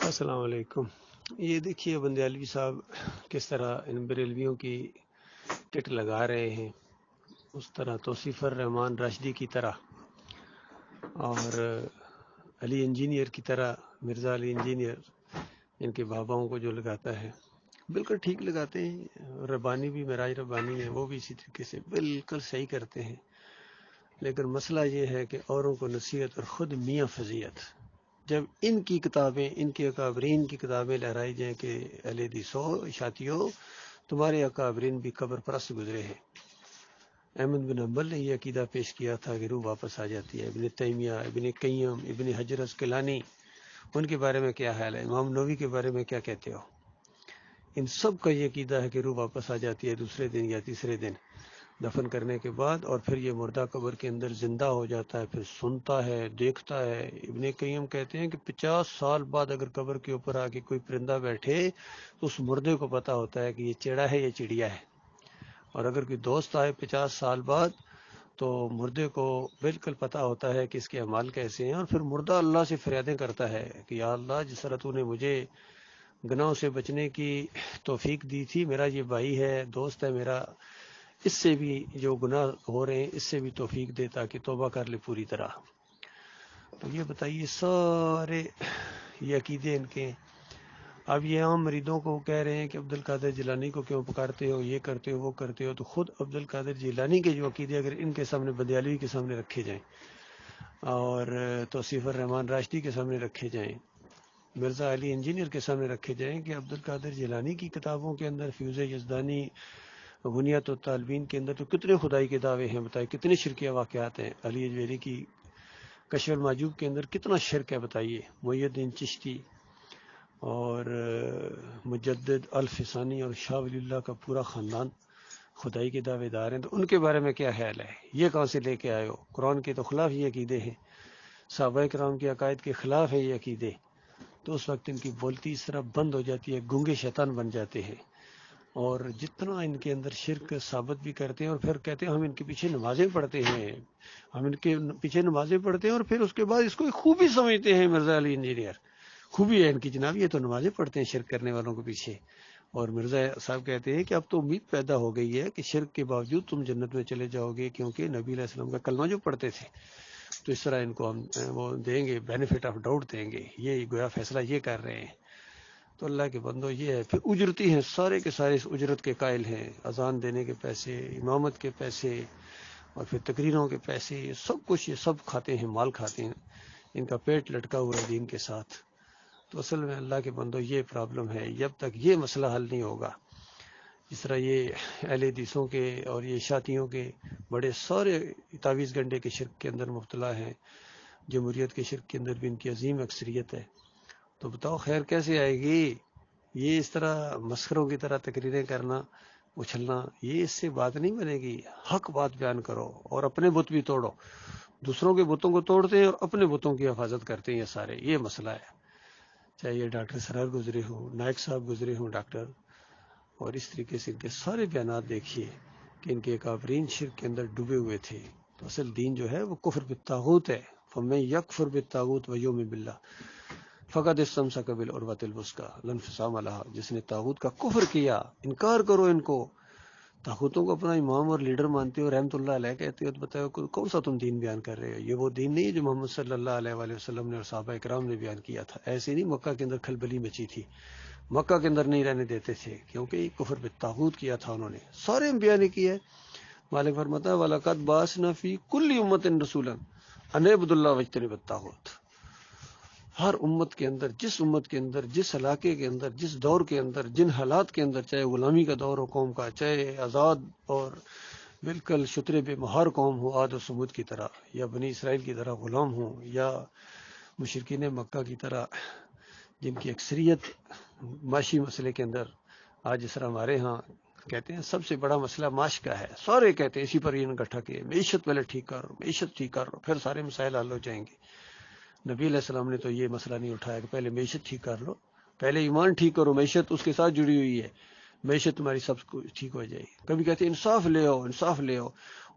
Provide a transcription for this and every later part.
السلام علیکم۔ یہ دیکھیے بندیالوی صاحب کس طرح ان بریلویوں کی کٹ لگا رہے ہیں، اس طرح توصیف الرحمان راشدی کی طرح اور علی انجینئر کی طرح، مرزا علی انجینئر ان کے باباؤں کو جو لگاتا ہے بالکل ٹھیک لگاتے ہیں۔ ربانی بھی، معراج ربانی ہے، وہ بھی اسی طریقے سے بالکل صحیح کرتے ہیں، لیکن مسئلہ یہ ہے کہ اوروں کو نصیحت اور خود میاں فضیت، جب ان کی کتابیں، ان کے اکابرین کی کتابیں لہرائی جائیں کہ اہل حدیثو، اشاعتیو، تمہارے اکابرین بھی قبر پرست گزرے ہیں۔ احمد بن حنبل نے یہ عقیدہ پیش کیا تھا کہ روح واپس آ جاتی ہے۔ ابن تیمیہ، ابن قیم، ابن حجر عسقلانی، ان کے بارے میں کیا خیال ہے؟ امام نووی کے بارے میں کیا کہتے ہو؟ ان سب کا یہ عقیدہ ہے کہ روح واپس آ جاتی ہے دوسرے دن یا تیسرے دن دفن کرنے کے بعد، اور پھر یہ مردہ قبر کے اندر زندہ ہو جاتا ہے، پھر سنتا ہے، دیکھتا ہے۔ ابن قیم کہتے ہیں کہ 50 سال بعد اگر قبر کے اوپر آ کے کوئی پرندہ بیٹھے تو اس مردے کو پتہ ہوتا ہے کہ یہ چڑا ہے، یہ چڑیا ہے، اور اگر کوئی دوست آئے 50 سال بعد تو مردے کو بالکل پتہ ہوتا ہے کہ اس کے اعمال کیسے ہیں، اور پھر مردہ اللہ سے فریادیں کرتا ہے کہ یا اللہ، جس طرح تو نے مجھے گناہوں سے بچنے کی توفیق دی تھی، میرا یہ بھائی ہے، دوست ہے میرا، اس سے بھی جو گناہ ہو رہے ہیں اس سے بھی توفیق دے تاکہ توبہ کر لے پوری طرح۔ تو یہ بتائیے، سارے یہ عقیدے ان کے ہیں۔ اب یہ عام مریدوں کو کہہ رہے ہیں کہ عبد القادر جیلانی کو کیوں پکارتے ہو، یہ کرتے ہو، وہ کرتے ہو، تو خود عبد القادر جیلانی کے جو عقیدے اگر ان کے سامنے، بندیالوی کے سامنے رکھے جائیں اور توصیف الرحمان راشدی کے سامنے رکھے جائیں، مرزا علی انجینئر کے سامنے رکھے جائیں کہ عبد القادر جیلانی کی کتابوں کے اندر، فیوز یزدانی، بنیاد الطالبین کے اندر تو کتنے خدائی کے دعوے ہیں، بتائیے کتنے شرکیہ واقعات ہیں۔ علی اجویری کی کشف المحجوب کے اندر کتنا شرک ہے بتائیے۔ محی الدین چشتی اور مجدد الفسانی اور شاہ ولی اللہ کا پورا خاندان خدائی کے دعوے دار ہیں، تو ان کے بارے میں کیا خیال ہے؟ یہ کہاں سے لے کے آئے ہو؟ قرآن کے تو خلاف یہ عقیدے ہیں، صحابہ کرام کے عقائد کے خلاف ہیں یہ عقیدے، تو اس وقت ان کی بولتی اس طرح بند ہو جاتی ہے، گونگے شیطان بن جاتے ہیں، اور جتنا ان کے اندر شرک ثابت بھی کرتے ہیں، اور پھر کہتے ہیں ہم ان کے پیچھے نمازیں پڑھتے ہیں، ہم ان کے پیچھے نمازیں پڑھتے ہیں، اور پھر اس کے بعد اس کو ایک خوبی سمجھتے ہیں۔ مرزا علی انجینئر خوبی ہے ان کی، جناب یہ تو نمازیں پڑھتے ہیں شرک کرنے والوں کے پیچھے، اور مرزا صاحب کہتے ہیں کہ اب تو امید پیدا ہو گئی ہے کہ شرک کے باوجود تم جنت میں چلے جاؤ گے، کیونکہ نبی علیہ السلام کا کلمہ جو پڑھتے تھے، تو اس طرح ان کو ہم وہ دیں گے، بینیفٹ آف ڈاؤٹ دیں گے، یہ گویا فیصلہ یہ کر رہے ہیں۔ تو اللہ کے بندو یہ ہے، پھر اجرتی ہیں، سارے کے سارے اس اجرت کے قائل ہیں، اذان دینے کے پیسے، امامت کے پیسے، اور پھر تقریروں کے پیسے، یہ سب کچھ، یہ سب کھاتے ہیں، مال کھاتے ہیں، ان کا پیٹ لٹکا ہوا ہے دین کے ساتھ۔ تو اصل میں اللہ کے بندو یہ پرابلم ہے، جب تک یہ مسئلہ حل نہیں ہوگا، جس طرح یہ اہل حدیثوں کے اور یہ اشاعتیوں کے بڑے سارے تعویذ گنڈے کے شرک کے اندر مبتلا ہیں، جمہوریت کے شرک کے اندر بھی ان کی عظیم اکثریت ہے، تو بتاؤ خیر کیسے آئے گی؟ یہ اس طرح مسخروں کی طرح تقریریں کرنا، اچھلنا، یہ اس سے بات نہیں بنے گی۔ حق بات بیان کرو، اور اپنے بت بھی توڑو۔ دوسروں کے بتوں کو توڑتے ہیں اور اپنے بتوں کی حفاظت کرتے ہیں، یہ سارے یہ مسئلہ ہے۔ چاہے یہ ڈاکٹر سرار گزرے ہوں، نائک صاحب گزرے ہوں ڈاکٹر، اور اس طریقے سے ان کے سارے بیانات دیکھیے کہ ان کے اکابرین شرک کے اندر ڈوبے ہوئے تھے۔ تو اصل دین جو ہے وہ کفر بالطاغوت ہے، فَمَن يَكْفُرْ بِالطَّاغُوتِ وَيُؤْمِن بِاللَّهِ فقد استمسک بالعروۃ الوثقی لا انفصام لها۔ جس نے طاغوت کا کفر کیا، انکار کرو ان کو، طاغوتوں کو اپنا امام اور لیڈر مانتے ہو، رحمت اللہ علیہ کہتے ہو، تو بتاؤ کون سا تم دین بیان کر رہے ہو؟ یہ وہ دین نہیں ہے جو محمد صلی اللہ علیہ وآلہ وسلم نے اور صحابہ کرام نے بیان کیا تھا۔ ایسے نہیں مکہ کے اندر کھلبلی مچی تھی، مکہ کے اندر نہیں رہنے دیتے تھے، کیونکہ یہ کفر بالطاغوت کیا تھا انہوں نے۔ سارے انبیاء نے کیا ہے۔ مالک فرماتا ہے وَلَقَدْ بَعَثْنَا فِي كُلِّ أُمَّةٍ رَسُولًا أَنِ اعْبُدُوا اللَّهَ وَاجْتَنِبُوا الطَّاغُوتَ۔ ہر امت کے اندر، جس امت کے اندر، جس علاقے کے اندر، جس دور کے اندر، جن حالات کے اندر، چاہے غلامی کا دور ہو قوم کا، چاہے آزاد اور بالکل شتر بے مہار قوم ہو عاد و سمود کی طرح، یا بنی اسرائیل کی طرح غلام ہوں، یا مشرکین مکہ کی طرح جن کی اکثریت معاشی مسئلے کے اندر، آج جس طرح ہمارے ہاں کہتے ہیں سب سے بڑا مسئلہ معاش کا ہے، سارے کہتے ہیں اسی پر یہ اکٹھا کیے، معیشت پہلے ٹھیک کرو، معیشت ٹھیک کرو، پھر سارے مسائل حل ہو جائیں گے۔ نبی علیہ السلام نے تو یہ مسئلہ نہیں اٹھایا کہ پہلے معیشت ٹھیک کر لو، پہلے ایمان ٹھیک کرو، معیشت اس کے ساتھ جڑی ہوئی ہے، معیشت تمہاری سب کچھ ٹھیک ہو جائے گی۔ کبھی کہتے ہیں انصاف لے آؤ، انصاف لے آؤ،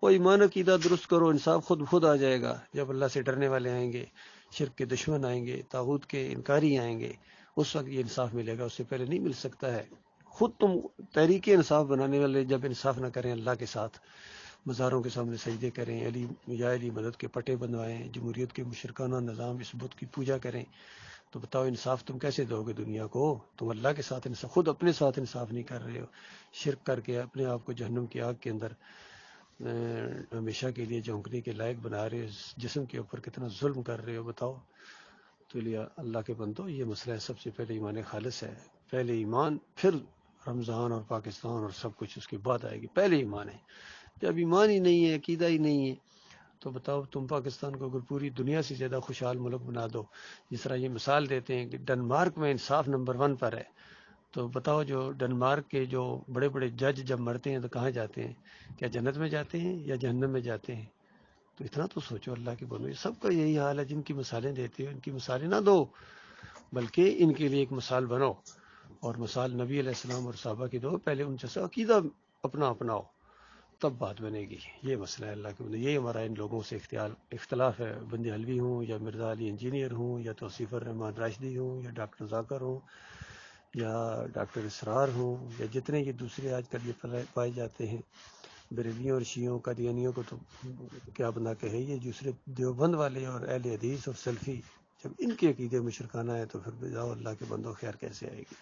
وہ ایمان عقیدہ درست کرو، انصاف خود آ جائے گا جب اللہ سے ڈرنے والے آئیں گے، شرک کے دشمن آئیں گے، طاغوت کے انکاری آئیں گے، اس وقت یہ انصاف ملے گا، اس سے پہلے نہیں مل سکتا ہے۔ خود تم تحریک انصاف بنانے والے جب انصاف نہ کریں اللہ کے ساتھ، مزاروں کے سامنے سجدے کریں، علی مدد کے پٹے بنوائیں، جمہوریت کے مشرکانہ نظام اس بت کی پوجا کریں، تو بتاؤ انصاف تم کیسے دو گے دنیا کو؟ تم اللہ کے ساتھ انصاف، خود اپنے ساتھ انصاف نہیں کر رہے ہو، شرک کر کے اپنے آپ کو جہنم کی آگ کے اندر ہمیشہ کے لیے جھونکنے کے لائق بنا رہے ہو، جسم کے اوپر کتنا ظلم کر رہے ہو بتاؤ۔ تو لیا اللہ کے بندو، یہ مسئلہ ہے، سب سے پہلے ایمان خالص ہے، پہلے ایمان، پھر رمضان اور پاکستان اور سب کچھ اس کے بعد آئے گی، پہلے ایمان ہے۔ جب ایمان ہی نہیں ہے، عقیدہ ہی نہیں ہے، تو بتاؤ تم پاکستان کو اگر پوری دنیا سے زیادہ خوشحال ملک بنا دو، جس طرح یہ مثال دیتے ہیں کہ ڈنمارک میں انصاف نمبر 1 پر ہے، تو بتاؤ جو ڈنمارک کے جو بڑے بڑے جج جب مرتے ہیں تو کہاں جاتے ہیں؟ کیا جنت میں جاتے ہیں یا جہنم میں جاتے ہیں؟ تو اتنا تو سوچو اللہ کے بندو، سب کا یہی حال ہے، جن کی مثالیں دیتے ہو ان کی مثالیں نہ دو، بلکہ ان کے لیے ایک مثال بنو، اور مثال نبی علیہ السلام اور صحابہ کی دو، پہلے ان سے عقیدہ اپنا اپناؤ، تب بات بنے گی۔ یہ مسئلہ ہے اللہ کے بندے، یہی ہمارا ان لوگوں سے اختلاف ہے، بند حلوی ہوں یا مرزا علی انجینئر ہوں یا توصیف الرحمان راشدی ہوں یا ڈاکٹر ذاکر ہوں یا ڈاکٹر اسرار ہوں یا جتنے یہ دوسرے آج کل یہ پائے جاتے ہیں، بریلیوں اور شیعوں قادیانیوں کو تو کیا بنا کے ہے، یہ دوسرے دیوبند والے اور اہل حدیث اور سلفی، جب ان کے عقیدے مشرکانہ ہے تو پھر بجاؤ اللہ کے بندوں خیر کیسے آئے گی؟